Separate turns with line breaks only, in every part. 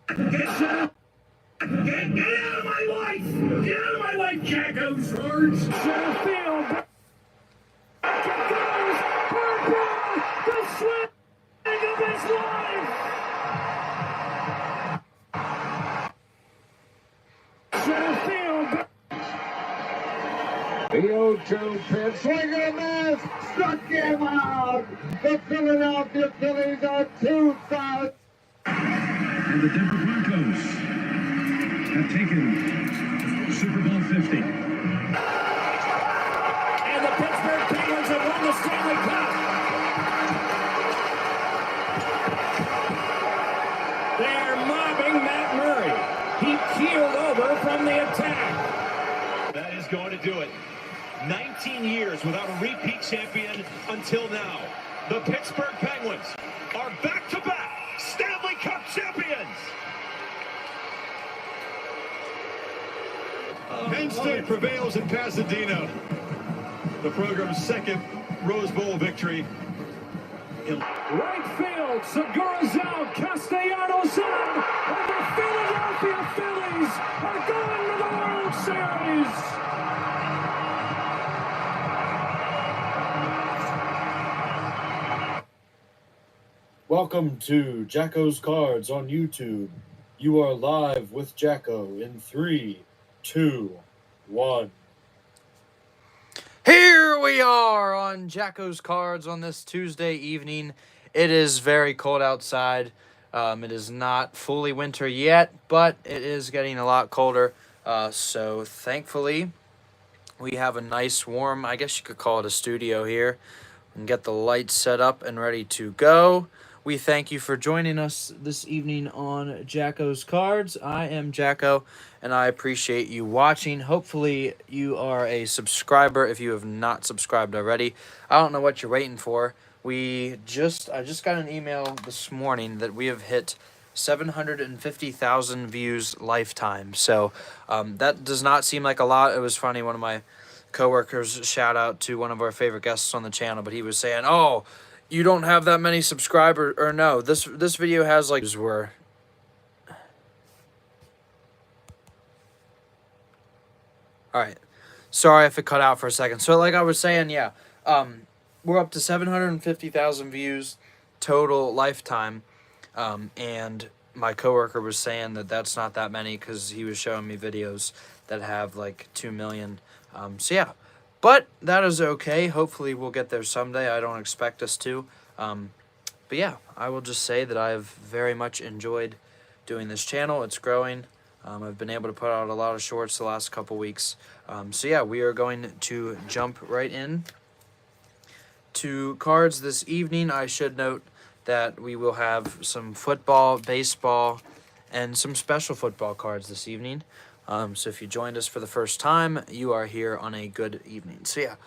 Get out of my life! Get out of my life, Jacko Swords! Center field. Back it goes! Purple! The swing of his life! Center field. The 0-2 pitch. Swing and a miss! Struck him out! The Philadelphia Phillies are 2-0.
And the Denver Broncos have taken Super Bowl 50.
And the Pittsburgh Penguins have won the Stanley Cup. They're mobbing Matt Murray. He keeled over from the attack.
That is going to do it. 19 years without a repeat champion until now. The Pittsburgh Penguins are back-to-back Stanley Cup champions. Penn State prevails in Pasadena. The program's second Rose Bowl victory.
Right field, Segura's out, Castellanos in, and the Philadelphia Phillies are going to the World Series.
Welcome to Jacko's Cards on YouTube. You are live with Jacko in 3, 2, 1.
Here we are on Jacko's Cards on this Tuesday evening. It is very cold outside. It is not fully winter yet, but it is getting a lot colder. So thankfully, we have a nice warm, I guess you could call it a studio here. And get the lights set up and ready to go. We thank you for joining us this evening on Jacko's Cards. I am Jacko, and I appreciate you watching. Hopefully, you are a subscriber if you have not subscribed already. I don't know what you're waiting for. I just got an email this morning that we have hit 750,000 views lifetime. So that does not seem like a lot. It was funny. One of my coworkers, shout out to one of our favorite guests on the channel, but he was saying, "Oh, you don't have that many subscribers," or no, this video has like were. All right, sorry if it cut out for a second. So like I was saying, yeah, we're up to 750,000 views total lifetime, and my coworker was saying that that's not that many because he was showing me videos that have like 2 million. So yeah. But that is okay. Hopefully we'll get there someday. I don't expect us to. But yeah, I will just say that I've very much enjoyed doing this channel. It's growing. I've been able to put out a lot of shorts the last couple weeks. So yeah, we are going to jump right in to cards this evening. I should note that we will have some football, baseball, and some special football cards this evening. So if you joined us for the first time, you are here on a good evening. So yeah,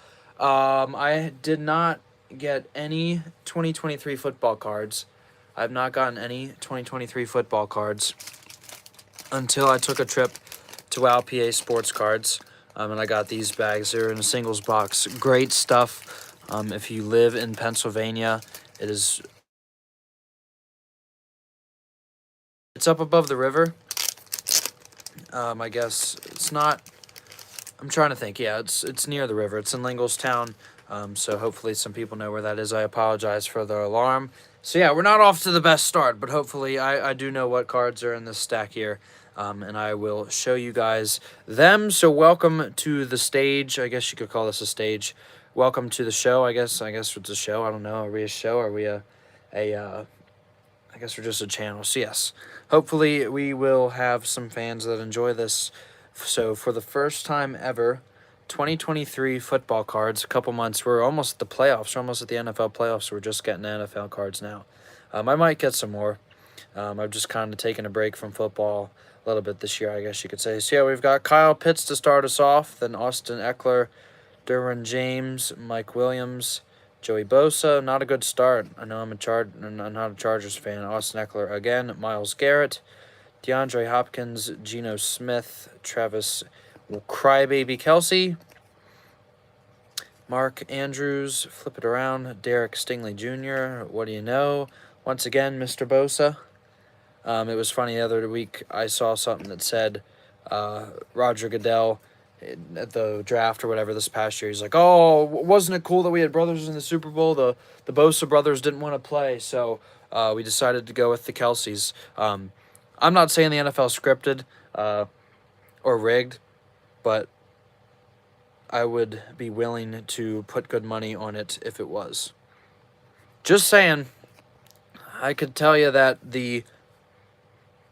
I did not get any 2023 football cards. I have not gotten any 2023 football cards until I took a trip to PA Sports Cards, and I got these bags. They're in a singles box. Great stuff. If you live in Pennsylvania, it's up above the river. I guess it's not. I'm trying to think. Yeah, it's near the river. It's in Linglestown. So hopefully some people know where that is. I apologize for the alarm. So yeah, we're not off to the best start, but hopefully I do know what cards are in this stack here, and I will show you guys them. So welcome to the stage. I guess you could call this a stage. Welcome to the show. I guess it's a show. I don't know. Are we a show? Are we a I guess we're just a channel. So yes, hopefully we will have some fans that enjoy this. So for the first time ever, 2023 football cards. A couple months. We're almost at the playoffs. We're almost at the NFL playoffs. So we're just getting NFL cards now. I might get some more. I've just kind of taken a break from football a little bit this year, I guess you could say. So yeah, we've got Kyle Pitts to start us off. Then Austin Eckler, Derwin James, Mike Williams, Joey Bosa. Not a good start. I know I'm not a Chargers fan. Austin Eckler again. Myles Garrett, DeAndre Hopkins, Geno Smith, Travis Crybaby Kelsey, Mark Andrews, flip it around, Derek Stingley Jr., what do you know? Once again, Mr. Bosa. It was funny the other week. I saw something that said Roger Goodell at the draft or whatever this past year. He's like, "Oh, wasn't it cool that we had brothers in the Super Bowl? The Bosa brothers didn't want to play, so we decided to go with the Kelseys." I'm not saying the NFL scripted or rigged, but I would be willing to put good money on it if it was. Just saying. I could tell you that the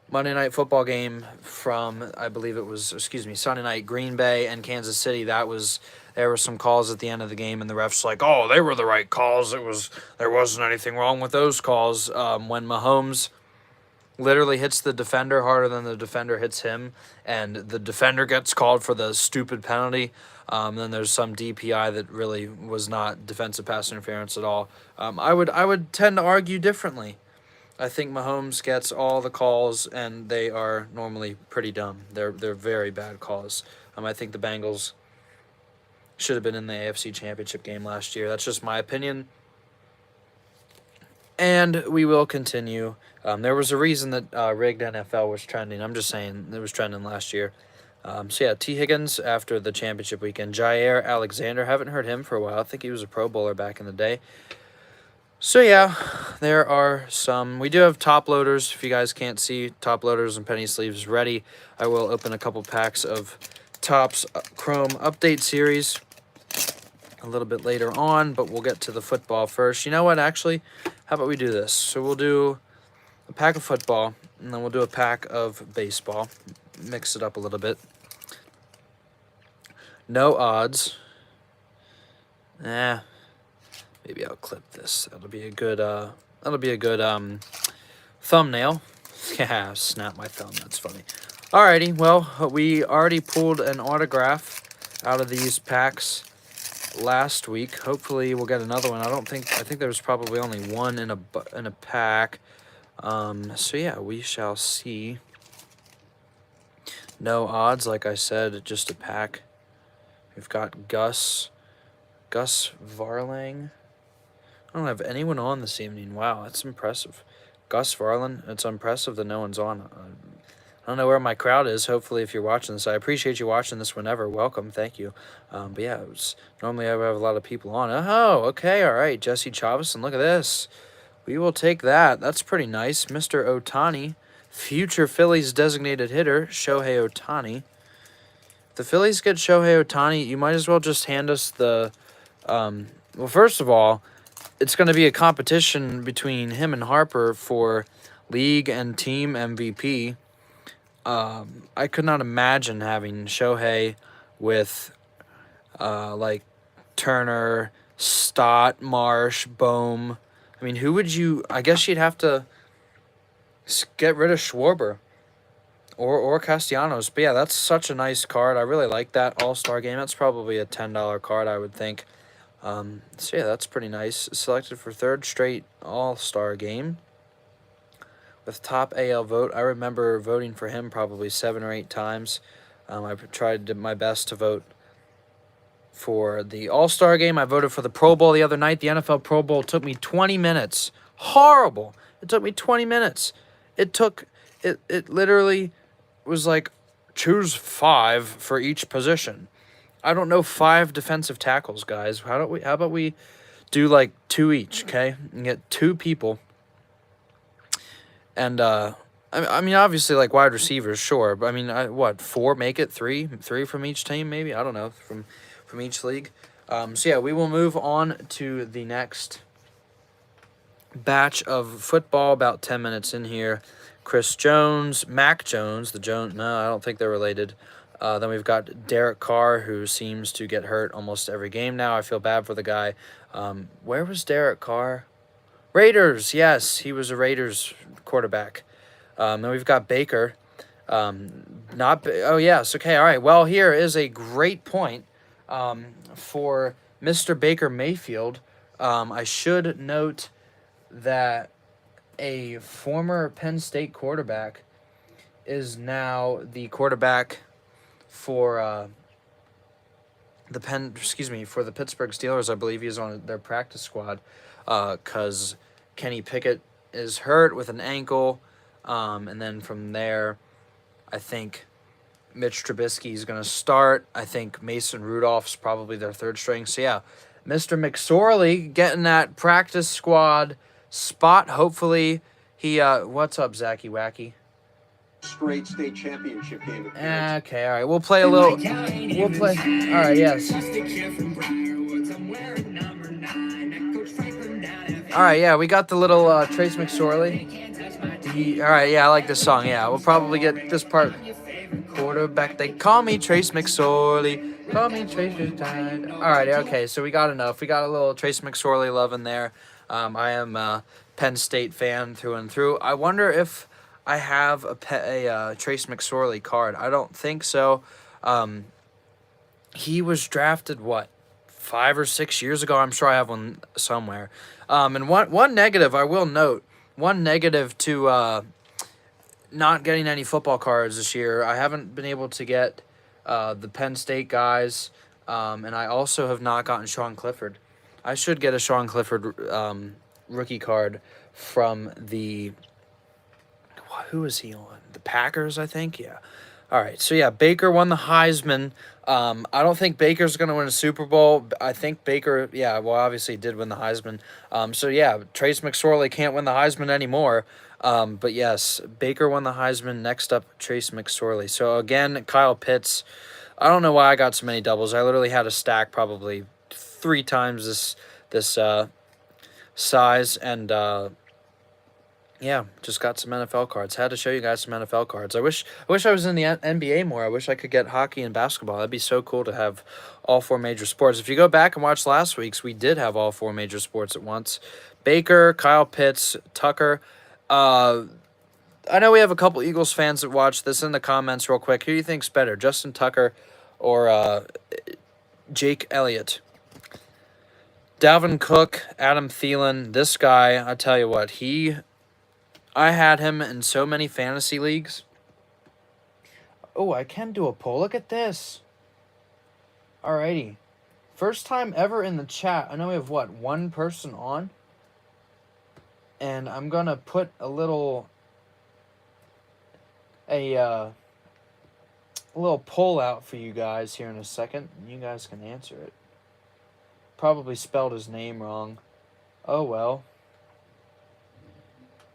Monday Night Football game from, I believe it was, Sunday night, Green Bay and Kansas City, there were some calls at the end of the game, and the refs like, "Oh, they were the right calls. There wasn't anything wrong with those calls." When Mahomes literally hits the defender harder than the defender hits him, and the defender gets called for the stupid penalty. Then there's some DPI that really was not defensive pass interference at all. I would tend to argue differently. I think Mahomes gets all the calls, and they are normally pretty dumb. They're very bad calls. I think the Bengals should have been in the AFC Championship game last year. That's just my opinion. And we will continue. There was a reason that rigged NFL was trending. I'm just saying it was trending last year. T. Higgins after the championship weekend. Jair Alexander, haven't heard him for a while. I think he was a Pro Bowler back in the day. So, there are some. We do have top loaders. If you guys can't see, top loaders and penny sleeves ready. I will open a couple packs of Topps Chrome Update Series a little bit later on, but we'll get to the football first. You know what, actually? How about we do this? So we'll do a pack of football, and then we'll do a pack of baseball. Mix it up a little bit. No odds. Maybe I'll clip this. That'll be a good thumbnail. Yeah, snap my thumb. That's funny. Alrighty, well, we already pulled an autograph out of these packs last week. Hopefully we'll get another one. I think there was probably only one in a pack. We shall see. No odds, like I said, just a pack. We've got Gus Varlang. I don't have anyone on this evening. Wow, that's impressive. Gus Varland, it's impressive that no one's on. I don't know where my crowd is. Hopefully, if you're watching this, I appreciate you watching this whenever. Welcome, thank you. Normally I would have a lot of people on. Oh, okay, all right. Jesse Chavez, and look at this. We will take that. That's pretty nice. Mr. Ohtani, future Phillies designated hitter, Shohei Ohtani. If the Phillies get Shohei Ohtani, you might as well just hand us the... well, first of all, it's going to be a competition between him and Harper for league and team MVP. I could not imagine having Shohei with Turner, Stott, Marsh, Bohm. I mean, who would you... I guess you'd have to get rid of Schwarber or Castellanos. But yeah, that's such a nice card. I really like that All-Star game. That's probably a $10 card, I would think. That's pretty nice. Selected for third straight All-Star game with top AL vote. I remember voting for him probably 7 or 8 times. I tried my best to vote for the All-Star game. I voted for the Pro Bowl the other night. The NFL Pro Bowl took me 20 minutes. Horrible. It took me 20 minutes. It literally was like, choose 5 for each position. I don't know 5 defensive tackles, guys. How about we do like 2 each, okay? And get 2 people. And I mean, obviously, like wide receivers, sure. But I mean, 4 make it? 3 from each team, maybe. I don't know, from each league. We will move on to the next batch of football. About 10 minutes in here. Chris Jones, Mac Jones, no, I don't think they're related. Then we've got Derek Carr, who seems to get hurt almost every game now. I feel bad for the guy. Where was Derek Carr? Raiders, yes, he was a Raiders quarterback. Then we've got Baker. Okay, all right. Well, here is a great point for Mr. Baker Mayfield. I should note that a former Penn State quarterback is now the quarterback for the Pittsburgh Steelers. I believe he's on their practice squad because Kenny Pickett is hurt with an ankle. And then from there, I think Mitch Trubisky is going to start. I think Mason Rudolph's probably their third string. So, yeah, Mr. McSorley getting that practice squad spot. Hopefully he what's up, Zachy Wacky?
Straight state championship game appearance.
Okay, all right. We'll play a little. We'll play. All right, yes. All right, yeah, we got the little Trace McSorley. All right, yeah, I like this song. Yeah, we'll probably get this part. Quarterback, they call me Trace McSorley. Call me Trace McSorley. All right, okay, so we got enough. We got a little Trace McSorley love in there. I am a Penn State fan through and through. I wonder if I have a Trace McSorley card. I don't think so. He was drafted, what, 5 or 6 years ago? I'm sure I have one somewhere. And one negative, I will note, one negative to not getting any football cards this year. I haven't been able to get the Penn State guys, and I also have not gotten Sean Clifford. I should get a Sean Clifford rookie card from the... Who is he on? The Packers, I think? Yeah. All right, so yeah, Baker won the Heisman. I don't think Baker's going to win a Super Bowl. I think Baker, yeah, well, obviously did win the Heisman. So yeah, Trace McSorley can't win the Heisman anymore. But yes, Baker won the Heisman. Next up, Trace McSorley. So again, Kyle Pitts. I don't know why I got so many doubles. I literally had a stack probably 3 times this size, and yeah, just got some NFL cards. Had to show you guys some NFL cards. I wish I was in the NBA more. I wish I could get hockey and basketball. That'd be so cool to have all 4 major sports. If you go back and watch last week's, we did have all 4 major sports at once. Baker, Kyle Pitts, Tucker. I know we have a couple Eagles fans that watch this. In the comments real quick. Who do you think's better, Justin Tucker or Jake Elliott? Dalvin Cook, Adam Thielen. This guy, I tell you what, I had him in so many fantasy leagues. Oh, I can do a poll. Look at this. Alrighty. First time ever in the chat. I know we have, what, 1 person on? And I'm going to put a little poll out for you guys here in a second. And you guys can answer it. Probably spelled his name wrong. Oh, well.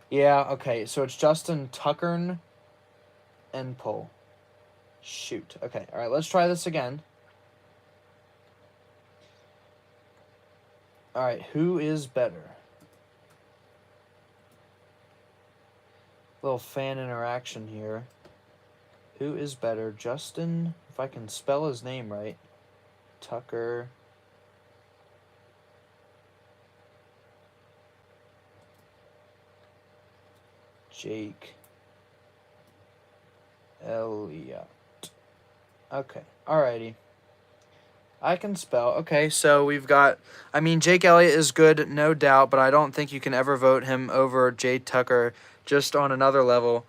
Yeah, okay, so it's Justin Tucker and Poll. Shoot. Okay, all right, let's try this again. All right, who is better? Little fan interaction here. Who is better? Justin, if I can spell his name right. Tucker. Jake Elliott. Okay, alrighty. I can spell. Okay, so we've got... I mean, Jake Elliott is good, no doubt, but I don't think you can ever vote him over Jay Tucker just on another level,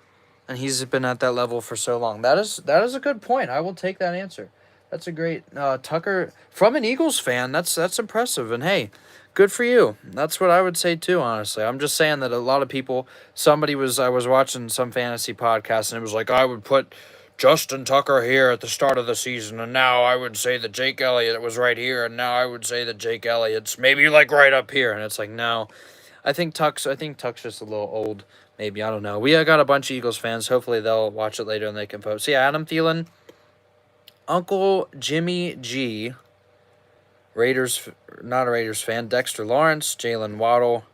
and he's been at that level for so long. That is a good point. I will take that answer. That's a great... Tucker, from an Eagles fan, that's impressive, and hey... Good for you. That's what I would say too, honestly. I'm just saying that a lot of people, I was watching some fantasy podcast and it was like, I would put Justin Tucker here at the start of the season, and now I would say that Jake Elliott was right here, and now I would say that Jake Elliott's maybe like right up here. And it's like, no. I think Tuck's just a little old, maybe. I don't know. We got a bunch of Eagles fans. Hopefully they'll watch it later and they can vote. So yeah, Adam Thielen, Uncle Jimmy G, not a Raiders fan, Dexter Lawrence, Jalen Waddle,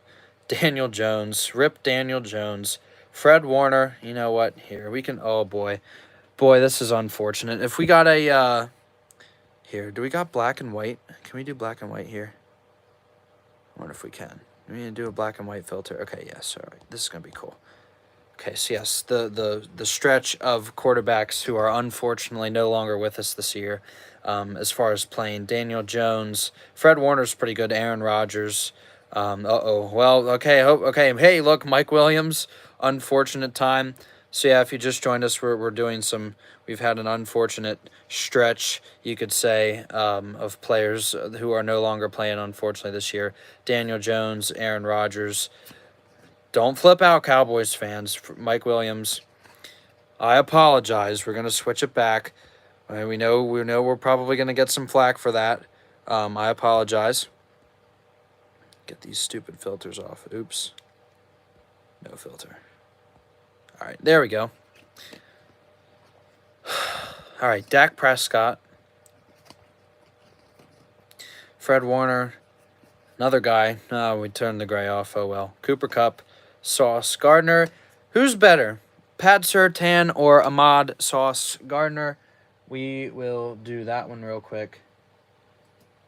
Daniel Jones, Rip Daniel Jones, Fred Warner. You know what? Here, we can... Oh, boy. Boy, this is unfortunate. If we got a... Here, do we got black and white? Can we do black and white here? I wonder if we can. We need to do a black and white filter. Okay, yes. All right. This is going to be cool. Okay, so yes, the stretch of quarterbacks who are unfortunately no longer with us this year, as far as playing. Daniel Jones, Fred Warner's pretty good. Aaron Rodgers. Well, okay. Hey, look, Mike Williams. Unfortunate time. So yeah, if you just joined us, we're doing some. We've had an unfortunate stretch, you could say, of players who are no longer playing. Unfortunately, this year, Daniel Jones, Aaron Rodgers. Don't flip out, Cowboys fans. Mike Williams, I apologize. We're gonna switch it back. We know we're probably gonna get some flack for that. I apologize. Get these stupid filters off. Oops. No filter. All right, there we go. All right, Dak Prescott, Fred Warner, another guy. We turned the gray off. Oh well. Cooper Kupp, Sauce Gardner. Who's better, Pat Surtain or Ahmad Sauce Gardner? We will do that one real quick.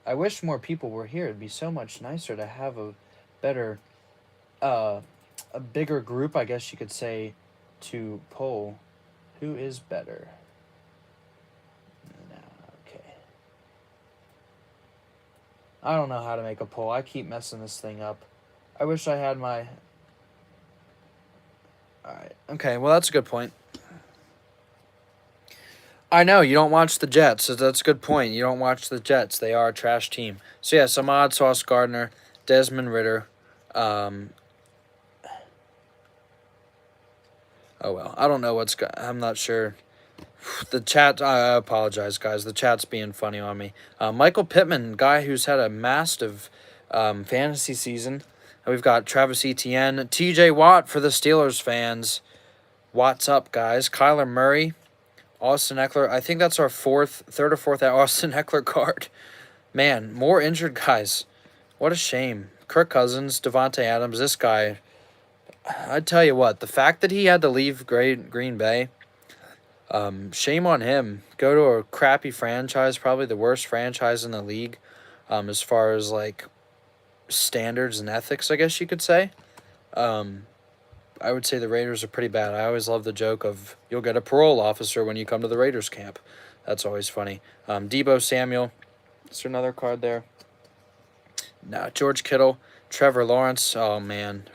I wish more people were here. It'd be so much nicer to have a better, a bigger group, I guess you could say, to poll. Who is better? Okay. I don't know how to make a poll. I keep messing this thing up. I wish I had my... Alright. Okay, well, that's a good point. I know, you don't watch the Jets, so that's a good point. You don't watch the Jets. They are a trash team. So, yes, Ahmad Sauce Gardner, Desmond Ridder. Oh, well. I don't know what's... I'm not sure. The chat... I apologize, guys. The chat's being funny on me. Michael Pittman, guy who's had a massive fantasy season. We've got Travis Etienne. TJ Watt for the Steelers fans. Watt's up, guys. Kyler Murray. Austin Eckler. I think that's our third or fourth Austin Eckler card. Man, more injured guys. What a shame. Kirk Cousins, Devontae Adams, this guy. I tell you what, the fact that he had to leave Green Bay, shame on him. Go to a crappy franchise, probably the worst franchise in the league, as far as like standards and ethics, I guess you could say. I would say the Raiders are pretty bad. I always love the joke of you'll get a parole officer when you come to the Raiders camp. That's always funny. Debo Samuel. Is there another card there? No. George Kittle. Trevor Lawrence. Oh, man.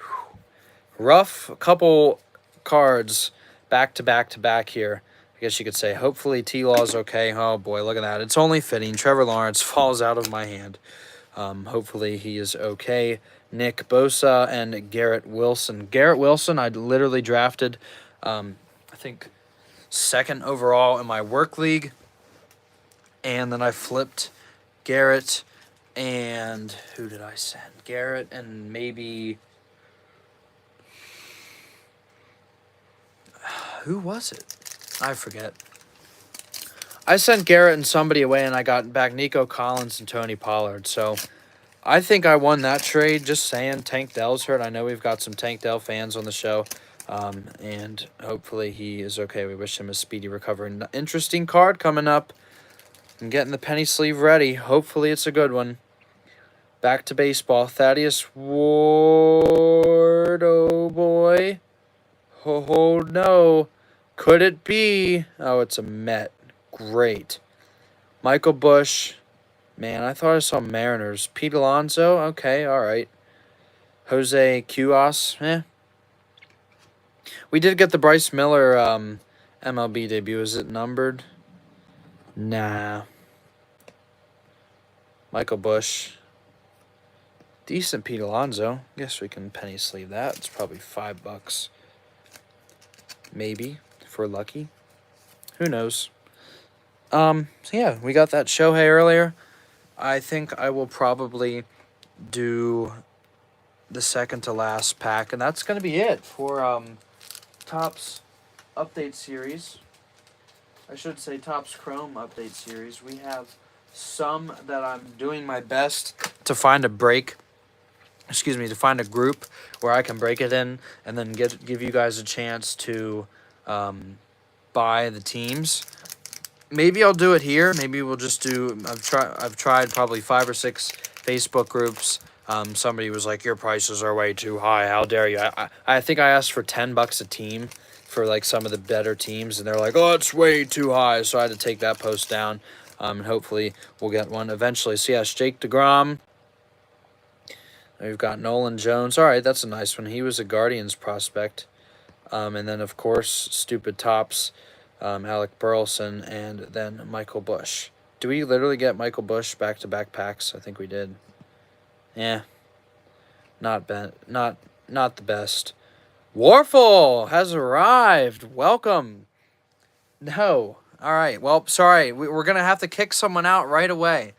Rough couple cards back to back to back here. I guess you could say. Hopefully T-Law's okay. Oh, boy, look at that. It's only fitting. Trevor Lawrence falls out of my hand. Hopefully he is okay. Nick Bosa and Garrett Wilson. Garrett Wilson, I literally drafted, I think, second overall in my work league. And then I flipped Garrett and who did I send? Garrett and maybe... Who was it? I forget. I sent Garrett and somebody away, and I got back Nico Collins and Tony Pollard. So I think I won that trade. Just saying, Tank Dell's hurt. I know we've got some Tank Dell fans on the show, and hopefully he is okay. We wish him a speedy recovery. Interesting card coming up. I'm getting the penny sleeve ready. Hopefully it's a good one. Back to baseball. Thaddeus Ward, oh boy. Oh no. Could it be? Oh, it's a Met. Great. Michael Bush. Man, I thought I saw Mariners. Pete Alonso. Okay, all right. Jose Cuas. We did get the Bryce Miller MLB debut. Is it numbered? Nah. Michael Bush. Decent Pete Alonso. Guess we can penny sleeve that. It's probably $5. Maybe, if we're lucky. Who knows? So yeah, we got that Shohei earlier. I think I will probably do the second to last pack, and that's going to be it for Topps Update Series. I should say Topps Chrome Update Series. We have some that I'm doing my best to find a break. To find a group where I can break it in and then give you guys a chance to buy the teams. Maybe I'll do it here. Maybe we'll just do... I've tried probably 5 or 6 Facebook groups. Somebody was like, your prices are way too high. How dare you? I think I asked for $10 a team for like some of the better teams, and they're like, oh, it's way too high. So I had to take that post down, and hopefully we'll get one eventually. So yes, Jake DeGrom. We've got Nolan Jones. All right, that's a nice one. He was a Guardians prospect. And then, of course, Stupid Tops, Alec Burleson, and then Michael Bush. Do we literally get Michael Bush back-to-back packs? I think we did. Yeah. Not not the best. Warful has arrived. Welcome. No. All right. Well, sorry. We're going to have to kick someone out right away.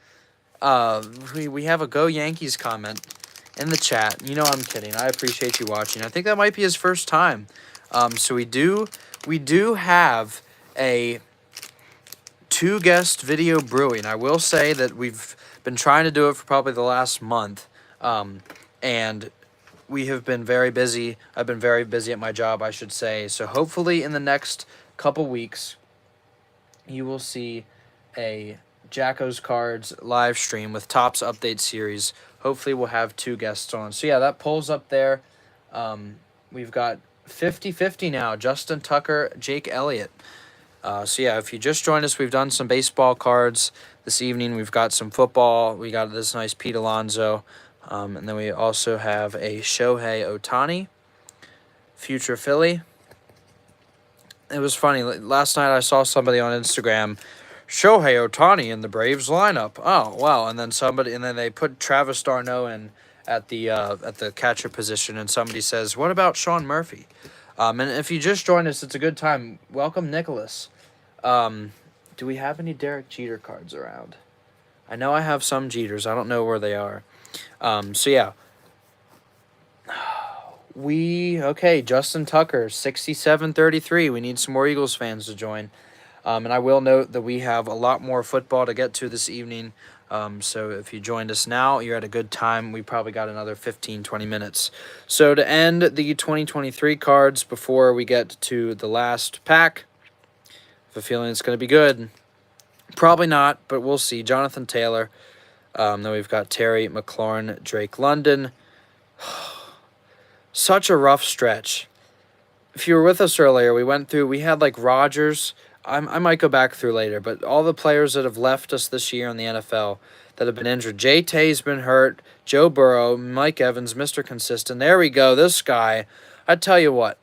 We have a Go Yankees comment in the chat. You know I'm kidding. I appreciate you watching. I think that might be his first time. So we do have a 2-guest video brewing. I will say that we've been trying to do it for probably the last month. And we have been very busy. I've been very busy at my job, I should say. So hopefully in the next couple weeks, you will see a Jacko's Cards live stream with Topps Update Series. Hopefully we'll have 2 guests on. So yeah, that poll's up there. We've got 50-50 now. Justin Tucker, Jake Elliott. So yeah, if you just joined us, we've done some baseball cards this evening. We've got some football. We got this nice Pete Alonso. And then we also have a Shohei Ohtani, future Philly. It was funny. Last night I saw somebody on Instagram, Shohei Ohtani in the Braves lineup. Oh, wow. And then they put Travis d'Arnaud in at the catcher position, and somebody says, what about Sean Murphy? And if you just joined us, it's a good time. Welcome, Nicholas. Do we have any Derek Jeter cards around? I know I have some Jeters. I don't know where they are. So yeah. Justin Tucker, 67-33. We need some more Eagles fans to join. And I will note that we have a lot more football to get to this evening. So if you joined us now, you're at a good time. We probably got another 15-20 minutes. So to end the 2023 cards before we get to the last pack, I have a feeling it's going to be good. Probably not, but we'll see. Jonathan Taylor. Then we've got Terry McLaurin, Drake London. Such a rough stretch. If you were with us earlier, we had like Rodgers. I might go back through later, but all the players that have left us this year in the NFL that have been injured. Jay Tay's been hurt. Joe Burrow, Mike Evans, Mr. Consistent. There we go. This guy. I tell you what.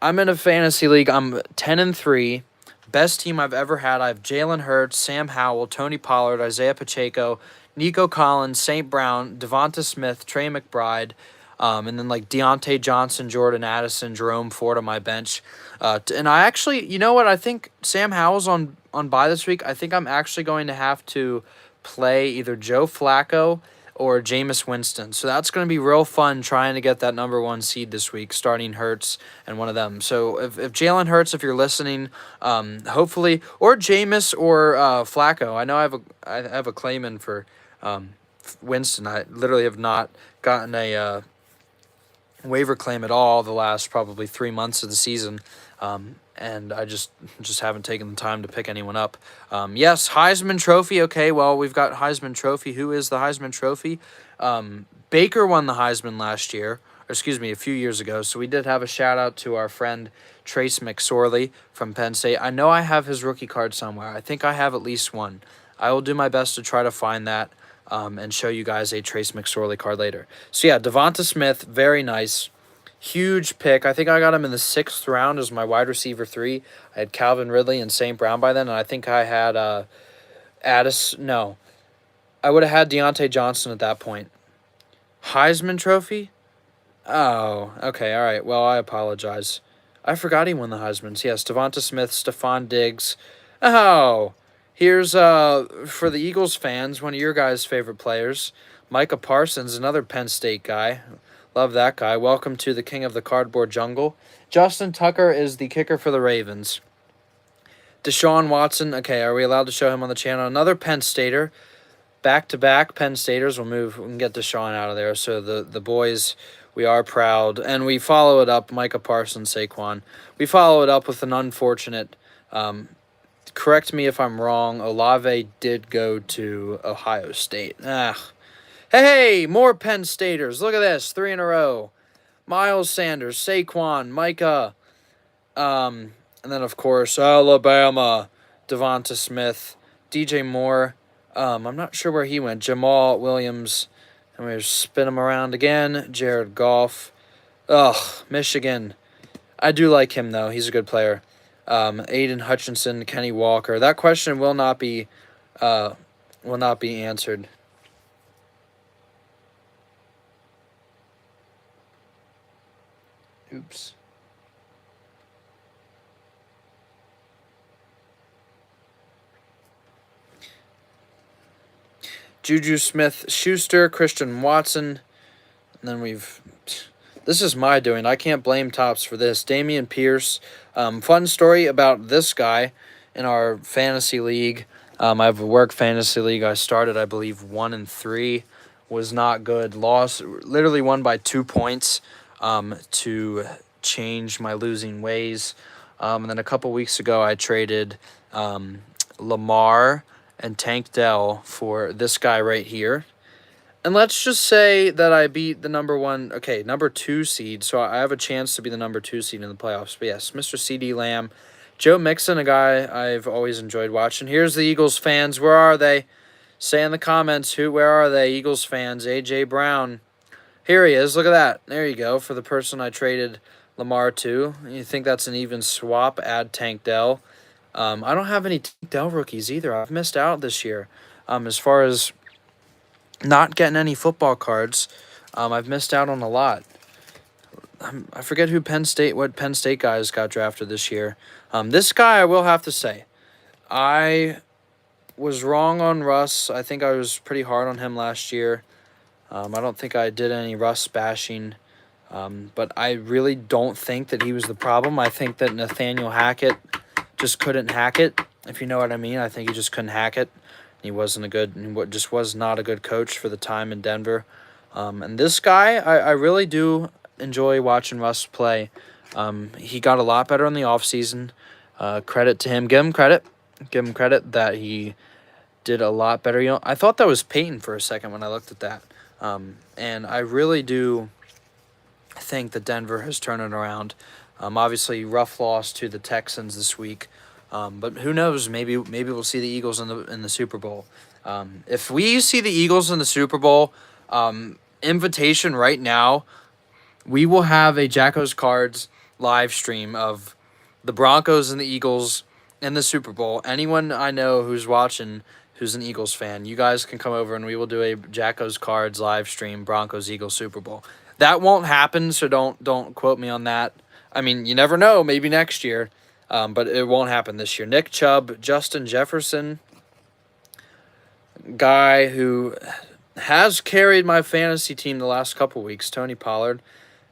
I'm in a fantasy league. I'm 10-3. Best team I've ever had. I have Jalen Hurts, Sam Howell, Tony Pollard, Isaiah Pacheco, Nico Collins, St. Brown, Devonta Smith, Trey McBride, and then like Deontay Johnson, Jordan Addison, Jerome Ford on my bench. And I actually, you know what? I think Sam Howell's on bye this week. I think I'm actually going to have to play either Joe Flacco or Jameis Winston. So that's going to be real fun trying to get that number 1 seed this week, starting Hurts and one of them. So if Jalen Hurts, if you're listening, hopefully, or Jameis or Flacco. I know I have a claim in for Winston. I literally have not gotten a waiver claim at all the last probably 3 months of the season. And I just haven't taken the time to pick anyone up. Yes, Heisman Trophy. Okay, well, we've got Heisman Trophy. Who is the Heisman Trophy? Baker won the Heisman last year. A few years ago. So we did have a shout-out to our friend Trace McSorley from Penn State. I know I have his rookie card somewhere. I think I have at least one. I will do my best to try to find that and show you guys a Trace McSorley card later. So, yeah, Devonta Smith, very nice. Huge pick. I think I got him in the 6th round as my wide receiver 3. I had Calvin Ridley and St. Brown by then, and I think I had I would have had Deontay Johnson at that point. Heisman Trophy? Oh, okay, all right. Well, I apologize. I forgot he won the Heismans. Yes, Devonta Smith, Stephon Diggs. Oh, here's, for the Eagles fans, one of your guys' favorite players, Micah Parsons, another Penn State guy. Love that guy. Welcome to the King of the Cardboard Jungle. Justin Tucker is the kicker for the Ravens. Deshaun Watson. Okay, are we allowed to show him on the channel? Another Penn Stater. Back-to-back Penn Staters. We can get Deshaun out of there. So the boys, we are proud. And we follow it up, Micah Parsons, Saquon. We follow it up with an unfortunate, correct me if I'm wrong, Olave did go to Ohio State. Hey, more Penn Staters. Look at this. 3 in a row. Miles Sanders, Saquon, Micah. And then, of course, Alabama, Devonta Smith, DJ Moore. I'm not sure where he went. Jamal Williams. And we spin him around again. Jared Goff. Michigan. I do like him, though. He's a good player. Aiden Hutchinson, Kenny Walker. That question will not be answered. Oops. Juju Smith-Schuster, Christian Watson, and then we've... This is my doing. I can't blame Tops for this. Damian Pierce. Fun story about this guy in our fantasy league. I have a work fantasy league. I started, I believe, 1-3. Was not good. Lost, literally won by 2 points to change my losing ways. And then a couple weeks ago, I traded Lamar and Tank Dell for this guy right here. And let's just say that I beat the number 2 seed, so I have a chance to be the number 2 seed in the playoffs. But yes, Mr. C.D. Lamb, Joe Mixon, a guy I've always enjoyed watching. Here's the Eagles fans. Where are they? Say in the comments, where are they, Eagles fans? A.J. Brown. Here he is. Look at that. There you go, for the person I traded Lamar to. You think that's an even swap? Add Tank Dell. I don't have any Tank Dell rookies either. I've missed out this year. As far as not getting any football cards, I've missed out on a lot. I forget what Penn State guys got drafted this year. This guy, I will have to say, I was wrong on Russ. I think I was pretty hard on him last year. I don't think I did any Russ bashing, but I really don't think that he was the problem. I think that Nathaniel Hackett just couldn't hack it, if you know what I mean. I think he just couldn't hack it. He was not a good coach for the time in Denver. And this guy, I really do enjoy watching Russ play. He got a lot better in the offseason. Credit to him. Give him credit that he did a lot better. You know, I thought that was Peyton for a second when I looked at that. And I really do think that Denver has turned it around. Obviously, rough loss to the Texans this week. But who knows? Maybe we'll see the Eagles in the Super Bowl. If we see the Eagles in the Super Bowl, invitation right now, we will have a Jacko's Cards live stream of the Broncos and the Eagles in the Super Bowl. Anyone I know who's watching who's an Eagles fan, you guys can come over and we will do a Jacko's Cards live stream, Broncos-Eagles Super Bowl. That won't happen, so don't quote me on that. I mean, you never know, maybe next year. But it won't happen this year. Nick Chubb, Justin Jefferson, guy who has carried my fantasy team the last couple weeks, Tony Pollard.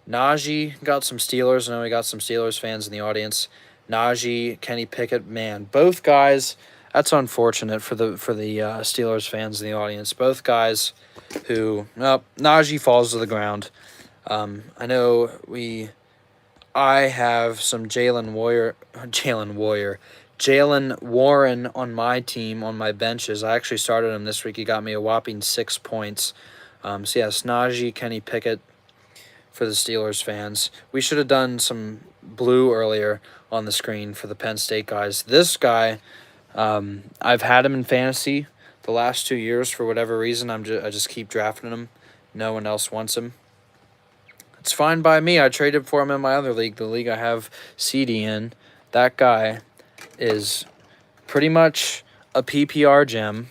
Najee, got some Steelers. I know we got some Steelers fans in the audience. Najee, Kenny Pickett, man, both guys, that's unfortunate for the Steelers fans in the audience. Both guys who, Najee falls to the ground. I have some Jalen Warren on my team, on my benches. I actually started him this week. He got me a whopping 6 points. So, yes, Najee, Kenny Pickett for the Steelers fans. We should have done some blue earlier on the screen for the Penn State guys. This guy, I've had him in fantasy the last 2 years for whatever reason. I just keep drafting him. No one else wants him. It's fine by me. I traded for him in my other league, the league I have CD in. That guy is pretty much a PPR gem.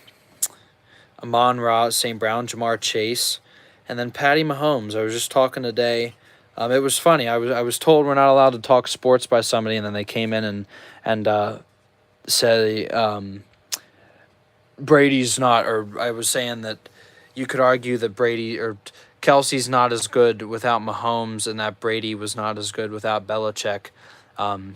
Amon-Ra, St. Brown, Jamar Chase, and then Patty Mahomes. I was just talking today. It was funny. I was told we're not allowed to talk sports by somebody, and then they came in and said Brady's not, or I was saying that you could argue that Brady or Kelsey's not as good without Mahomes, and that Brady was not as good without Belichick.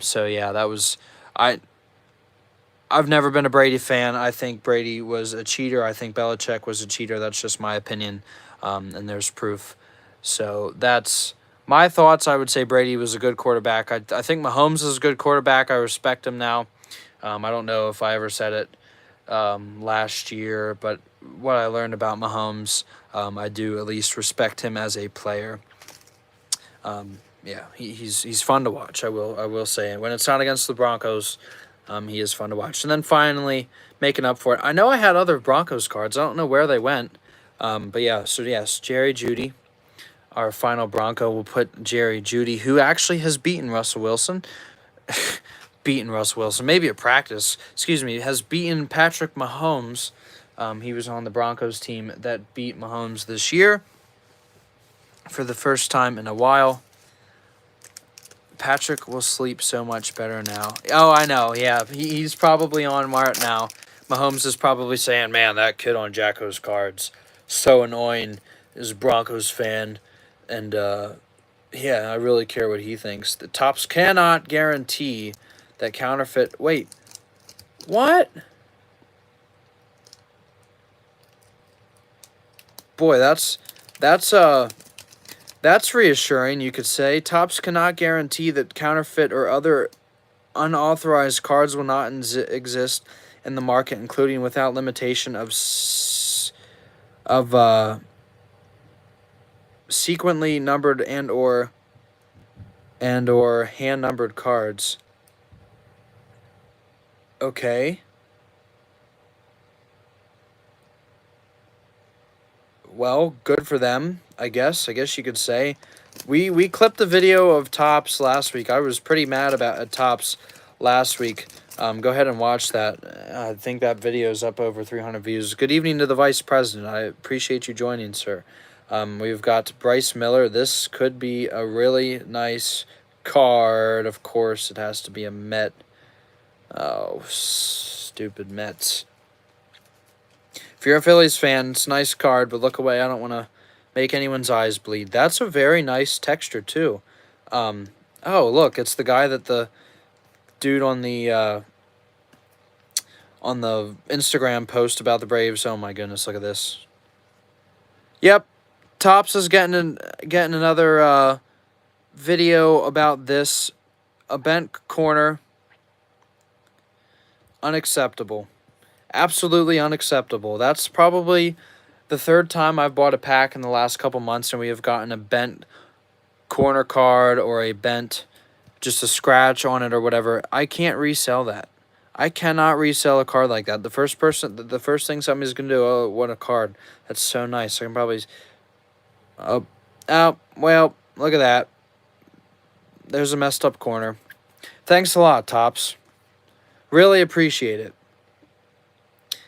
So yeah, that was I've never been a Brady fan. I think Brady was a cheater. I think Belichick was a cheater. That's just my opinion, and there's proof. So that's my thoughts. I would say Brady was a good quarterback. I think Mahomes is a good quarterback. I respect him now. I don't know if I ever said it last year, but what I learned about Mahomes, I do at least respect him as a player. Yeah, he's fun to watch. I will say, when it's not against the Broncos, he is fun to watch. And then finally, making up for it, I know I had other Broncos cards. I don't know where they went, but yeah. So yes, Jerry Jeudy, our final Bronco. Will put Jerry Jeudy, who actually has beaten Russell Wilson. Maybe at practice, has beaten Patrick Mahomes. He was on the Broncos team that beat Mahomes this year for the first time in a while. Patrick will sleep so much better now. Oh, I know. Yeah, he's probably on Mart now. Mahomes is probably saying, man, that kid on Jacko's cards, so annoying. Is a Broncos fan. And, yeah, I really care what he thinks. The Tops cannot guarantee that counterfeit... Wait. What? Boy, that's reassuring, you could say. Tops cannot guarantee that counterfeit or other unauthorized cards will not exist in the market, including without limitation of sequentially numbered and/or hand-numbered cards. Okay. Well, good for them, I guess. I guess you could say. We clipped the video of Topps last week. I was pretty mad about Topps last week. Go ahead and watch that. I think that video is up over 300 views. Good evening to the Vice President. I appreciate you joining, sir. We've got Bryce Miller. This could be a really nice card. Of course, it has to be a Met. Oh, stupid Mets. If you're a Phillies fan, it's a nice card, but look away. I don't want to make anyone's eyes bleed. That's a very nice texture, too. Oh, look, it's the guy that the dude on the Instagram post about the Braves. Oh, my goodness, look at this. Yep, Topps is getting another video about this. A bent corner. Unacceptable. Absolutely unacceptable. That's probably the third time I've bought a pack in the last couple months and we have gotten a bent corner card or a bent, just a scratch on it or whatever. I can't resell that. I cannot resell a card like that. The first thing somebody's going to do, oh, what a card. That's so nice. I can probably... Oh, well, look at that. There's a messed up corner. Thanks a lot, Topps. Really appreciate it.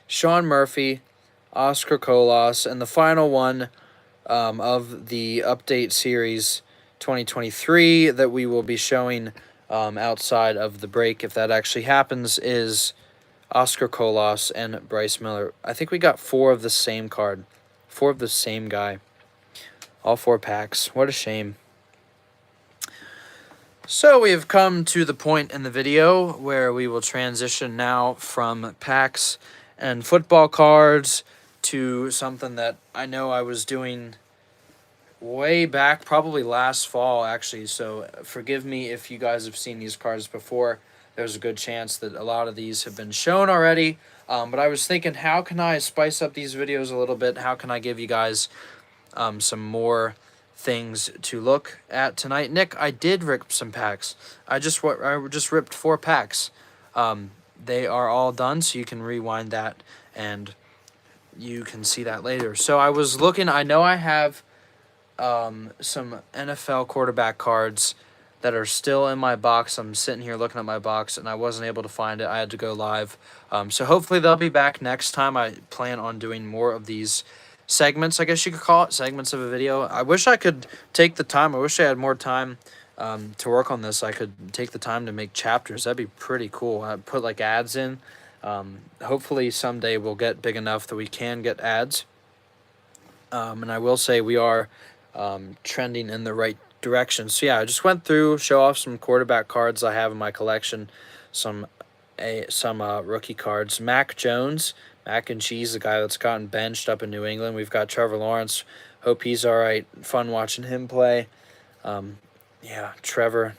Sean Murphy, Oscar Colas, and the final one of the update series 2023 that we will be showing outside of the break, if that actually happens, is Oscar Colas and Bryce Miller. I think we got 4 of the same card. 4 of the same guy. All 4 packs. What a shame. So we have come to the point in the video where we will transition now from packs and football cards to something that I know I was doing way back, probably last fall, actually. So forgive me if you guys have seen these cards before. There's a good chance that a lot of these have been shown already. But I was thinking, how can I spice up these videos a little bit? How can I give you guys some more things to look at tonight? Nick, I did rip some packs. I just ripped 4 packs. They are all done, so you can rewind that and you can see that later. So I was looking. I know I have some NFL quarterback cards that are still in my box. I'm sitting here looking at my box, and I wasn't able to find it. I had to go live. So hopefully they'll be back next time. I plan on doing more of these segments, I guess you could call it, segments of a video. I wish I could take the time. I wish I had more time to work on this. I could take the time to make chapters. That'd be pretty cool. I'd put like ads in. Hopefully someday we'll get big enough that we can get ads. And I will say we are trending in the right direction. So yeah, I just went through, show off some quarterback cards I have in my collection, some rookie cards. Mac Jones, Mac and Cheese, the guy that's gotten benched up in New England. We've got Trevor Lawrence. Hope he's all right. Fun watching him play. Yeah, Trevor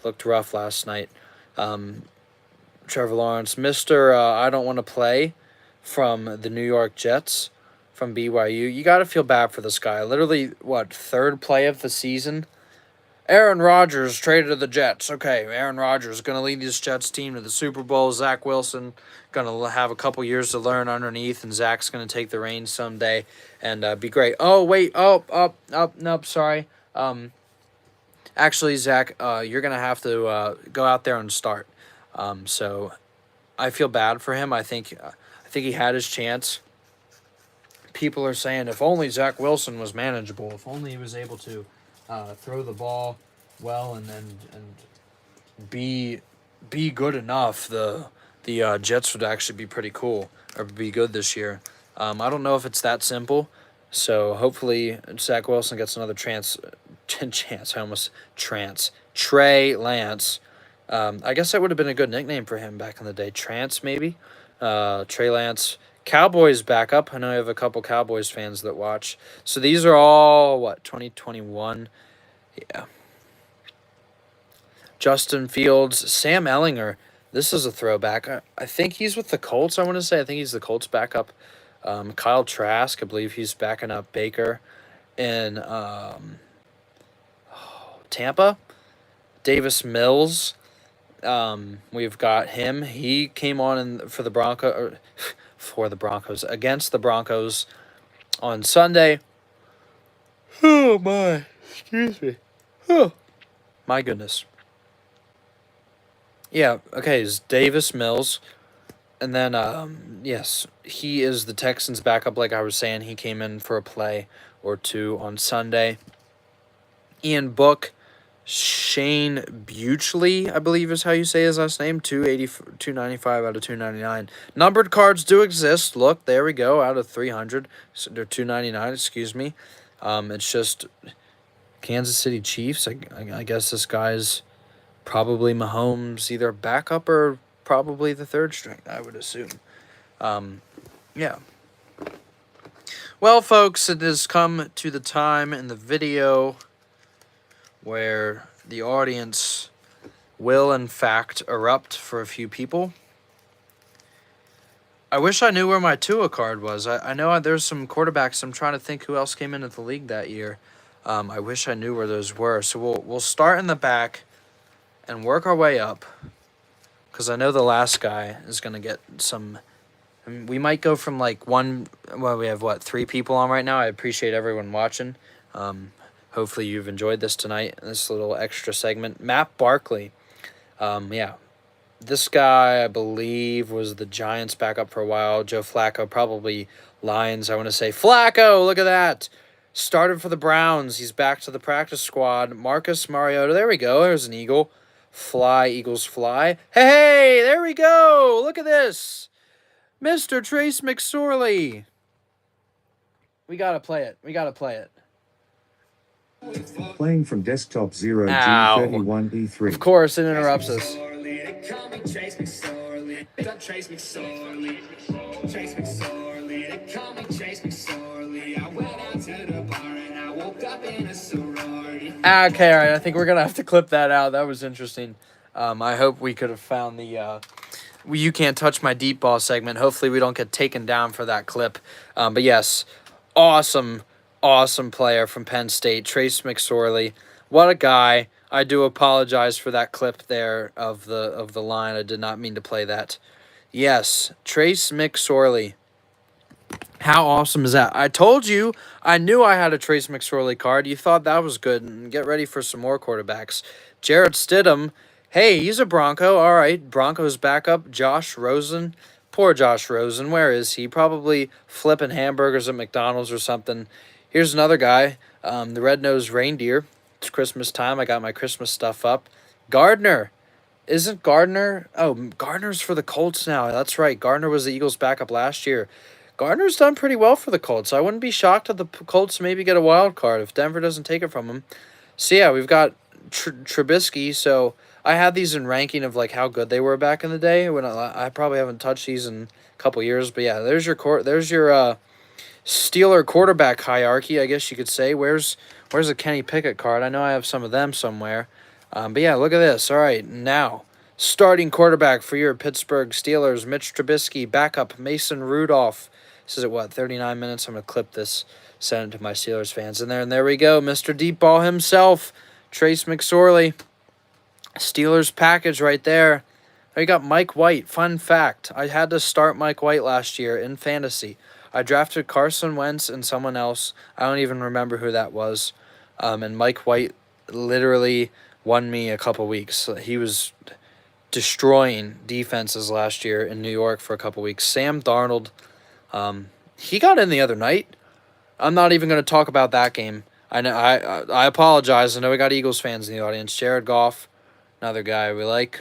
looked rough last night. Trevor Lawrence, Mr. I don't want to play from the New York Jets, from BYU. You got to feel bad for this guy. Literally, what, 3rd play of the season? Aaron Rodgers traded to the Jets. Okay, Aaron Rodgers is going to lead this Jets team to the Super Bowl. Zach Wilson going to have a couple years to learn underneath, and Zach's going to take the reins someday and be great. Oh, wait. Nope, sorry. Actually, Zach, you're going to have to go out there and start. So I feel bad for him. I think he had his chance. People are saying if only Zach Wilson was manageable, if only he was able to throw the ball well and be good enough, the Jets would actually be pretty cool or be good this year. I don't know if it's that simple. So hopefully Zach Wilson gets another chance. I almost trance. Trey Lance. I guess that would have been a good nickname for him back in the day. Trance, maybe. Trey Lance. Cowboys backup. I know I have a couple Cowboys fans that watch. So these are all, 2021? Yeah. Justin Fields. Sam Ellinger. This is a throwback. I think he's with the Colts, I want to say. I think he's the Colts backup. Kyle Trask, I believe he's backing up Baker in Tampa. Davis Mills, we've got him. He came on for the Broncos against the Broncos on Sunday. Oh my, excuse me. Oh my goodness. Yeah, okay, it's Davis Mills. And then, yes, he is the Texans' backup, like I was saying. He came in for a play or two on Sunday. Ian Book, Shane Buchley, I believe is how you say his last name, 295 out of 299. Numbered cards do exist. Look, there we go, out of 300. So they're 299, excuse me. It's just Kansas City Chiefs. I guess this guy's probably Mahomes' either backup or probably the third string, I would assume. Yeah. Well, folks, it has come to the time in the video where the audience will, in fact, erupt for a few people. I wish I knew where my Tua card was. I know there's some quarterbacks. I'm trying to think who else came into the league that year. I wish I knew where those were. So we'll start in the back and work our way up, because I know the last guy is going to get some. I mean, we might go from like one. Well, we have 3 people on right now. I appreciate everyone watching. Hopefully you've enjoyed this tonight, this little extra segment. Matt Barkley. Yeah. This guy, I believe, was the Giants backup for a while. Joe Flacco, probably Lions. I want to say Flacco, look at that. Started for the Browns. He's back to the practice squad. Marcus Mariota, there we go. There's an Eagle. Fly, Eagles fly. Hey, there we go. Look at this. Mr. Trace McSorley. We got to play it.
Playing from desktop 0
Ow.
G31E3.
Of course, it interrupts us. Okay, all right. I think we're going to have to clip that out. That was interesting. I hope we could have found the You Can't Touch My Deep Ball segment. Hopefully we don't get taken down for that clip. But yes, awesome player from Penn State, Trace McSorley. What a guy. I do apologize for that clip there of the line. I did not mean to play that. Yes, Trace McSorley. How awesome is that? I told you, I knew I had a Trace McSorley card. You thought that was good, and get ready for some more quarterbacks. Jarrett Stidham, hey, he's a Bronco. All right, Broncos backup, Josh Rosen. Poor Josh Rosen, where is he? Probably flipping hamburgers at McDonald's or something. Here's another guy, the Red-Nosed Reindeer. It's Christmas time. I got my Christmas stuff up. Gardner. Isn't Gardner? Oh, Gardner's for the Colts now. That's right. Gardner was the Eagles' backup last year. Gardner's done pretty well for the Colts. I wouldn't be shocked if the Colts maybe get a wild card if Denver doesn't take it from them. So, yeah, we've got Trubisky. So, I had these in ranking of, like, how good they were back in the day. When I probably haven't touched these in a couple years. But, yeah, there's your Steeler quarterback hierarchy, I guess you could say. Where's a Kenny Pickett card? I know I have some of them somewhere. But, yeah, look at this. All right, now, starting quarterback for your Pittsburgh Steelers, Mitch Trubisky. Backup, Mason Rudolph. This is at 39 minutes. I'm going to clip this, send it to my Steelers fans in there. And there we go, Mr. Deep Ball himself, Trace McSorley. Steelers package right there. You got Mike White. Fun fact, I had to start Mike White last year in fantasy. I drafted Carson Wentz and someone else. I don't even remember who that was. And Mike White literally won me a couple weeks. He was destroying defenses last year in New York for a couple weeks. Sam Darnold, he got in the other night. I'm not even going to talk about that game. I know. I apologize. I know we got Eagles fans in the audience. Jared Goff, another guy we like.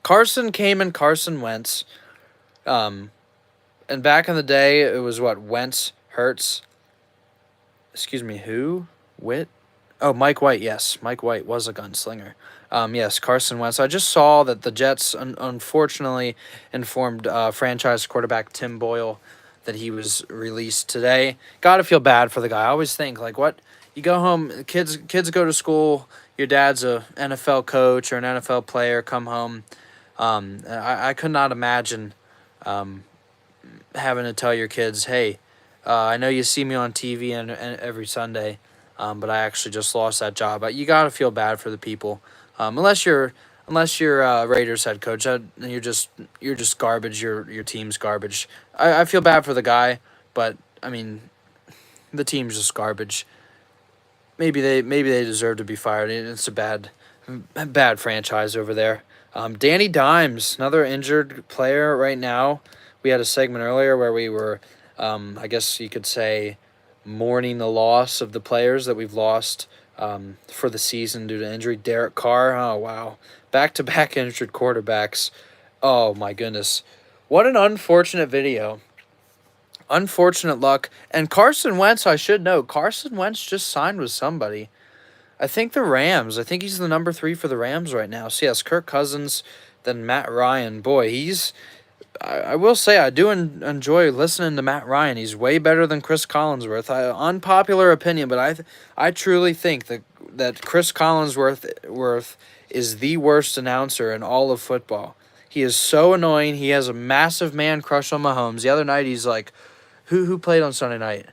Carson came and Carson Wentz. And back in the day, it was what? Wentz, Hurts. Excuse me, who? Witt? Oh, Mike White, yes. Mike White was a gunslinger. Yes, Carson Wentz. I just saw that the Jets unfortunately informed franchise quarterback Tim Boyle that he was released today. Got to feel bad for the guy. I always think, like, what? You go home, kids go to school, your dad's a NFL coach or an NFL player, come home. I could not imagine having to tell your kids, hey, I know you see me on TV and every Sunday, but I actually just lost that job. But you got to feel bad for the people. Unless you're Raiders head coach, you're just garbage. Your team's garbage. I feel bad for the guy, but I mean, the team's just garbage. Maybe they deserve to be fired. It's a bad franchise over there. Danny Dimes, another injured player right now. We had a segment earlier where we were, I guess you could say, mourning the loss of the players that we've lost for the season due to injury. Derek Carr, oh wow, back-to-back injured quarterbacks. Oh my goodness, what an unfortunate video. Unfortunate luck. And Carson Wentz, I should know, Carson Wentz just signed with somebody. I think the Rams. I think he's the number 3 for the Rams right now. So yes, Kirk Cousins, then Matt Ryan. Boy, I will say I do enjoy listening to Matt Ryan. He's way better than Chris Collinsworth. Unpopular opinion, but I truly think that Chris Collinsworth is the worst announcer in all of football. He is so annoying. He has a massive man crush on Mahomes. The other night he's like, who played on Sunday night?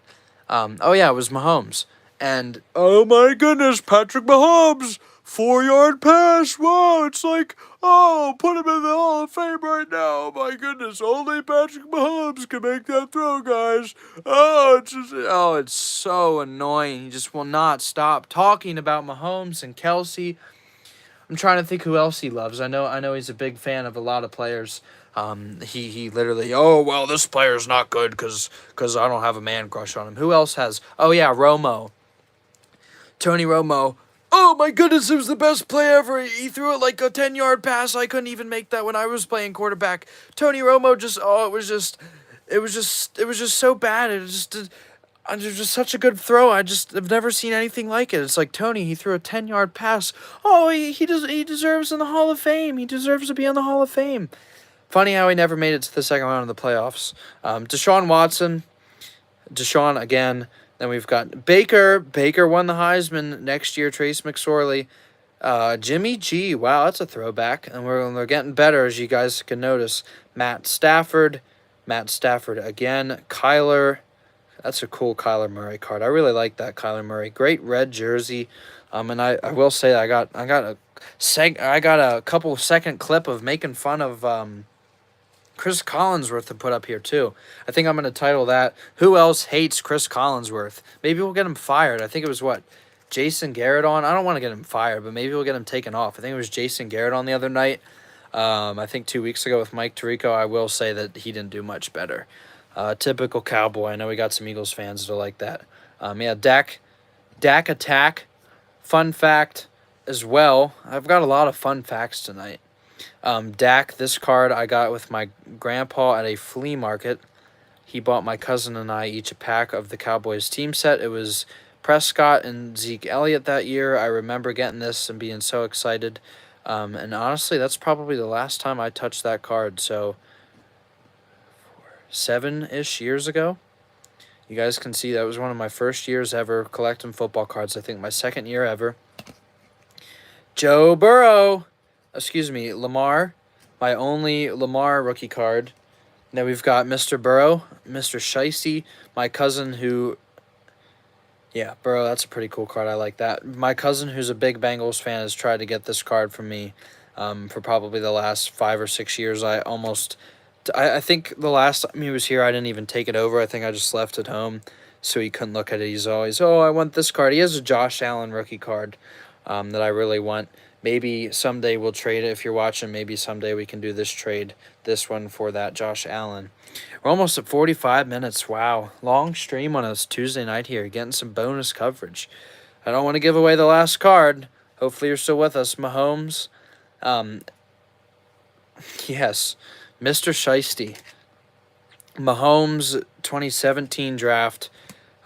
Oh yeah, it was Mahomes. And oh my goodness, Patrick Mahomes, 4-yard pass. Wow, it's like, oh, put him in the Hall of Fame right now. Oh my goodness, only Patrick Mahomes can make that throw, guys. It's so annoying. He just will not stop talking about Mahomes and Kelsey. I'm trying to think who else he loves. I know he's a big fan of a lot of players. He literally, oh well, this player's not good because I don't have a man crush on him. Who else has? Oh yeah, Romo. Tony Romo. Oh my goodness, it was the best play ever. He threw it like a 10-yard pass. I couldn't even make that when I was playing quarterback. Tony Romo it was just so bad. It was just such a good throw. I've never seen anything like it. It's like, Tony, he threw a 10-yard pass. Oh, he deserves in the Hall of Fame. He deserves to be in the Hall of Fame. Funny how he never made it to the second round of the playoffs. Deshaun Watson. Deshaun again. Then we've got Baker. Baker won the Heisman next year. Trace McSorley. Jimmy G. Wow, that's a throwback. And we're getting better, as you guys can notice. Matt Stafford. Matt Stafford again. Kyler. That's a cool Kyler Murray card. I really like that Kyler Murray. Great red jersey. And I will say I got a couple second clip of making fun of Chris Collinsworth to put up here too. I think I'm going to title that, Who Else Hates Chris Collinsworth? Maybe we'll get him fired. I think it was Jason Garrett on? I don't want to get him fired, but maybe we'll get him taken off. I think it was Jason Garrett on the other night. I think 2 weeks ago with Mike Tirico. I will say that he didn't do much better. Typical Cowboy. I know we got some Eagles fans that are like that. Dak Attack. Fun fact as well. I've got a lot of fun facts tonight. Dak, this card I got with my grandpa at a flea market. He bought my cousin and I each a pack of the Cowboys team set. It was Prescott and Zeke Elliott that year. I remember getting this and being so excited. And honestly, that's probably the last time I touched that card. So 7-ish years ago. You guys can see that was one of my first years ever collecting football cards. I think my second year ever. Joe Burrow. Excuse me, Lamar. My only Lamar rookie card. Now we've got Mr. Burrow, Mr. Shiesty, my cousin who... Yeah, Burrow, that's a pretty cool card. I like that. My cousin, who's a big Bengals fan, has tried to get this card from me for probably the last 5 or 6 years. I think the last time he was here, I didn't even take it over. I think I just left it home, so he couldn't look at it. He's always, oh, I want this card. He has a Josh Allen rookie card that I really want. maybe someday we'll trade it. If you're watching, maybe someday we can do this one for that Josh Allen. We're almost at 45 minutes. Wow. Long stream on a Tuesday night here. Getting some bonus coverage. I don't want to give away the last card. Hopefully you're still with us. Mahomes. Yes. Mr. Shiesty. Mahomes 2017 draft.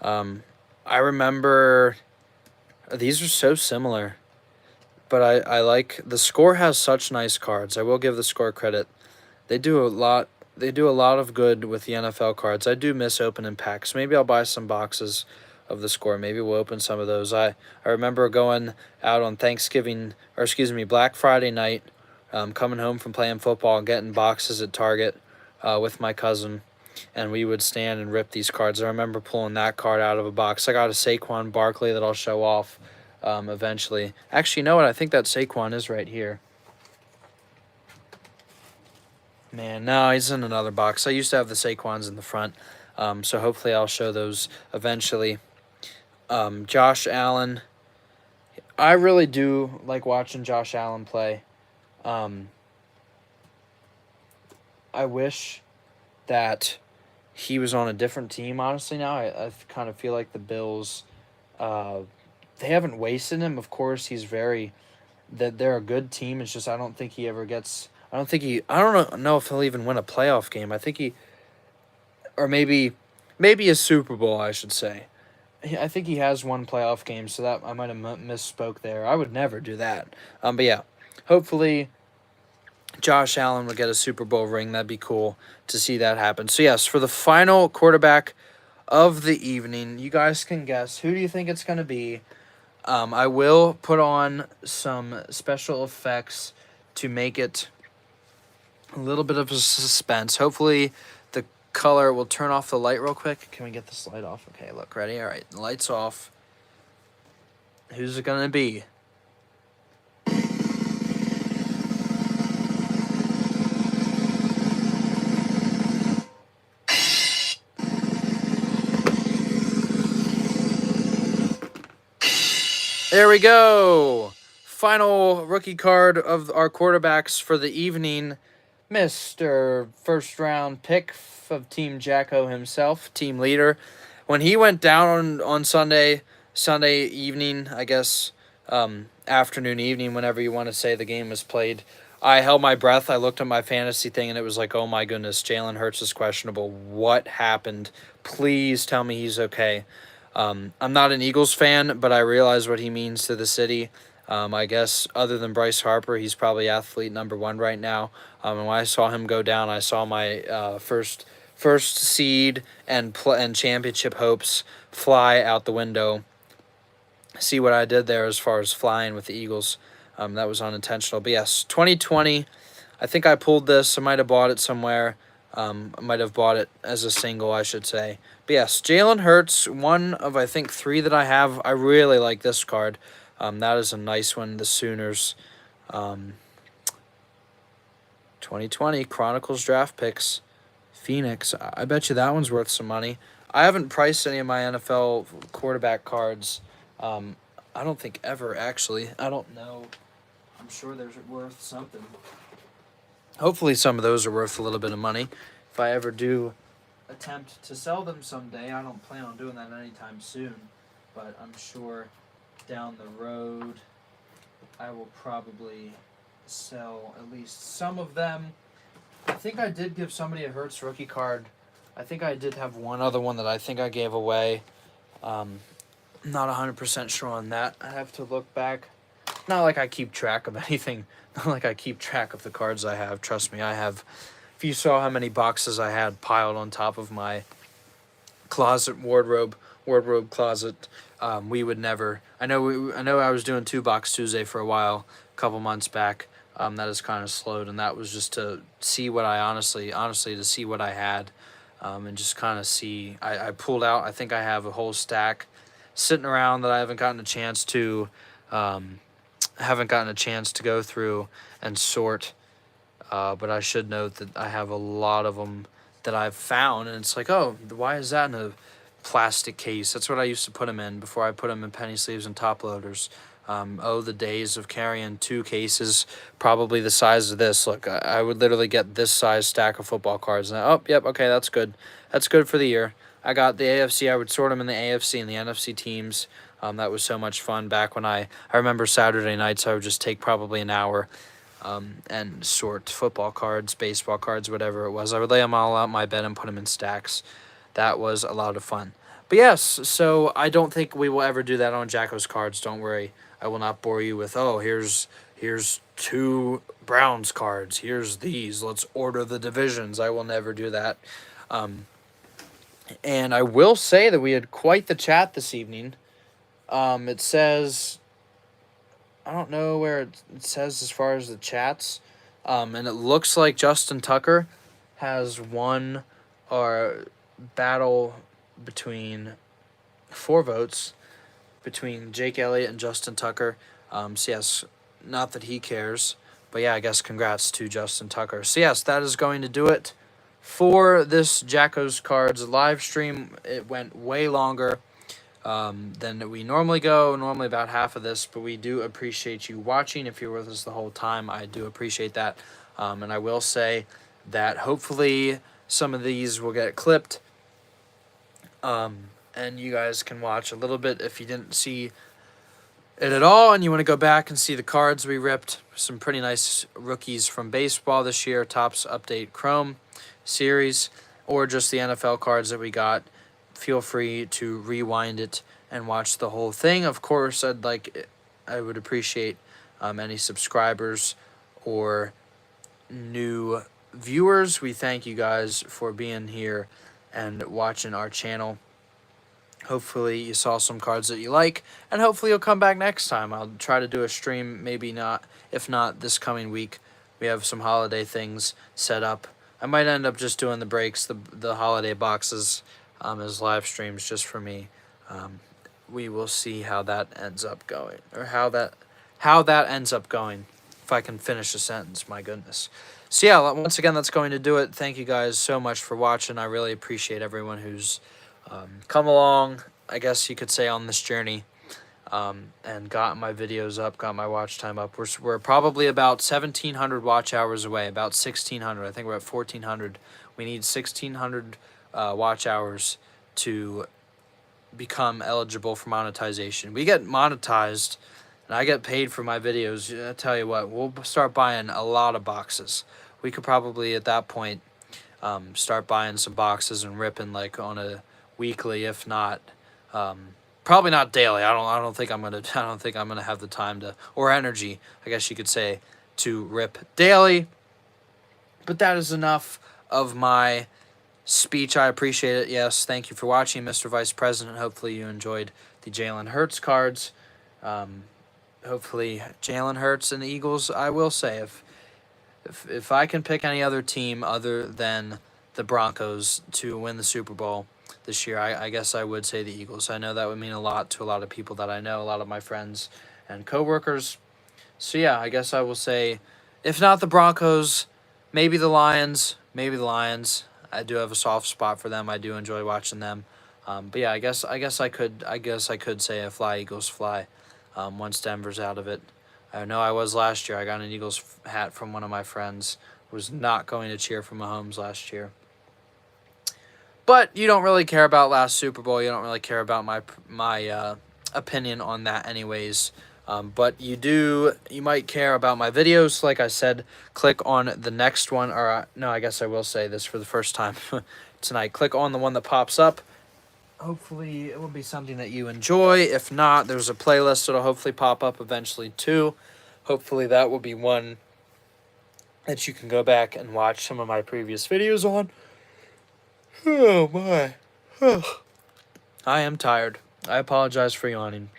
I remember these are so similar. But I like the score has such nice cards. I will give the score credit. They do a lot of good with the NFL cards. I do miss opening packs. Maybe I'll buy some boxes of the score. Maybe we'll open some of those. I remember going out on Black Friday night, coming home from playing football and getting boxes at Target with my cousin, and we would stand and rip these cards. I remember pulling that card out of a box. I got a Saquon Barkley that I'll show off eventually. Actually, you know what? I think that Saquon is right here. Man, no, he's in another box. I used to have the Saquons in the front, so hopefully I'll show those eventually. Josh Allen. I really do like watching Josh Allen play. I wish that he was on a different team, honestly, now. I kind of feel like the Bills, they haven't wasted him. Of course, they're a good team. It's just I don't think he ever gets... I don't know if he'll even win a playoff game. I think or maybe a Super Bowl, I should say. I think he has one playoff game, so that I might have misspoke there. I would never do that. But yeah, hopefully Josh Allen will get a Super Bowl ring. That'd be cool to see that happen. So yes, for the final quarterback of the evening, you guys can guess. Who do you think it's going to be? I will put on some special effects to make it a little bit of a suspense. Hopefully the color will turn off the light real quick. Can we get this light off? Okay, look, ready? All right, the light's off. Who's it going to be? There we go. Final rookie card of our quarterbacks for the evening. Mr. First round pick of Team Jacko himself, team leader. When he went down on Sunday evening, I guess, afternoon, evening, whenever you want to say the game was played, I held my breath. I looked at my fantasy thing, and it was like, oh my goodness, Jalen Hurts is questionable. What happened? Please tell me he's okay. I'm not an Eagles fan, but I realize what he means to the city. I guess other than Bryce Harper, he's probably athlete number one right now. And when I saw him go down, I saw my first seed and championship hopes fly out the window. See what I did there as far as flying with the Eagles. That was unintentional. But yes, 2020, I think I pulled this. I might have bought it somewhere. I might have bought it as a single, I should say. But yes, Jalen Hurts, one of, I think, 3 that I have. I really like this card. That is a nice one. The Sooners. 2020 Chronicles draft picks. Phoenix. I bet you that one's worth some money. I haven't priced any of my NFL quarterback cards. I don't think ever, actually. I don't know. I'm sure they're worth something. Hopefully some of those are worth a little bit of money. If I ever do attempt to sell them someday, I don't plan on doing that anytime soon. But I'm sure down the road I will probably sell at least some of them. I think I did give somebody a Hurts rookie card. I think I did have one other one that I think I gave away. I'm not 100% sure on that. I have to look back. Not like I keep track of anything. Not like I keep track of the cards I have. Trust me, I have. If you saw how many boxes I had piled on top of my wardrobe closet, we would never. I know I was doing 2-box Tuesday for a while, a couple months back. That has kind of slowed, and that was just to see what I honestly to see what I had, and just kind of see. I pulled out. I think I have a whole stack sitting around that I haven't gotten a chance to go through and sort. But I should note that I have a lot of them that I've found, and it's like, oh, why is that in a plastic case? That's what I used to put them in before I put them in penny sleeves and top loaders. Oh, the days of carrying 2 cases, probably the size of this. Look, I would literally get this size stack of football cards. And oh, yep, okay, that's good. That's good for the year. I got the AFC. I would sort them in the AFC and the NFC teams. That was so much fun back when I remember Saturday nights. I would just take probably an hour and sort football cards, baseball cards, whatever it was. I would lay them all out in my bed and put them in stacks. That was a lot of fun. But yes, so I don't think we will ever do that on Jacko's cards. Don't worry. I will not bore you with, oh, here's 2 Browns cards. Here's these. Let's order the divisions. I will never do that. And I will say that we had quite the chat this evening. It says, I don't know where it says as far as the chats. And it looks like Justin Tucker has won our battle between 4 votes between Jake Elliott and Justin Tucker. So yes, not that he cares, but yeah, I guess congrats to Justin Tucker. So yes, that is going to do it for this Jacko's Cards live stream. It went way longer than we normally go, normally about half of this, but we do appreciate you watching. If you're with us the whole time, I do appreciate that. And I will say that hopefully some of these will get clipped, and you guys can watch a little bit if you didn't see it at all and you want to go back and see the cards we ripped. Some pretty nice rookies from baseball this year, Topps Update Chrome series, or just the NFL cards that we got. Feel free to rewind it and watch the whole thing. Of course, I would appreciate any subscribers or new viewers. We thank you guys for being here and watching our channel. Hopefully you saw some cards that you like, and hopefully you'll come back next time. I'll try to do a stream, maybe not, if not this coming week. We have some holiday things set up. I might end up just doing the breaks, the holiday boxes as live streams just for me. We will see how that ends up going, or how that ends up going. If I can finish a sentence, my goodness. So yeah, once again, that's going to do it. Thank you guys so much for watching. I really appreciate everyone who's come along, I guess you could say, on this journey, and got my videos up, got my watch time up. We're probably about 1,700 watch hours away, about 1,600. I think we're at 1,400. We need 1,600 watch hours to become eligible for monetization. We get monetized, and I get paid for my videos. I tell you what, we'll start buying a lot of boxes. We could probably at that point start buying some boxes and ripping like on a weekly, if not, probably not daily. I don't think I'm gonna have the time to, or energy, I guess you could say, to rip daily. But that is enough of my speech. I appreciate it. Yes, thank you for watching, Mr. Vice President. Hopefully you enjoyed the Jalen Hurts cards. Hopefully Jalen Hurts and the Eagles. I will say, if I can pick any other team other than the Broncos to win the Super Bowl this year, I guess I would say the Eagles. I know that would mean a lot to a lot of people that I know, a lot of my friends and coworkers. So yeah, I guess I will say, if not the Broncos, maybe the Lions. Maybe the Lions. I do have a soft spot for them. I do enjoy watching them. But yeah, I guess I could say a fly Eagles fly. Once Denver's out of it. I know I was last year. I got an Eagles hat from one of my friends. Was not going to cheer for Mahomes last year. But you don't really care about last Super Bowl. You don't really care about my opinion on that anyways. But you might care about my videos. Like I said, click on the next one. Or no, I guess I will say this for the first time tonight. Click on the one that pops up. Hopefully it will be something that you enjoy. If not, there's a playlist that'll hopefully pop up eventually too. Hopefully that will be one that you can go back and watch some of my previous videos on. Oh my. I am tired. I apologize for yawning.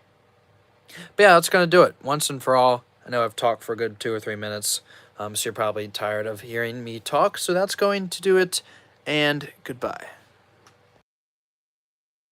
But yeah, that's going to do it once and for all. I know I've talked for a good 2 or 3 minutes, so you're probably tired of hearing me talk. So that's going to do it, and goodbye.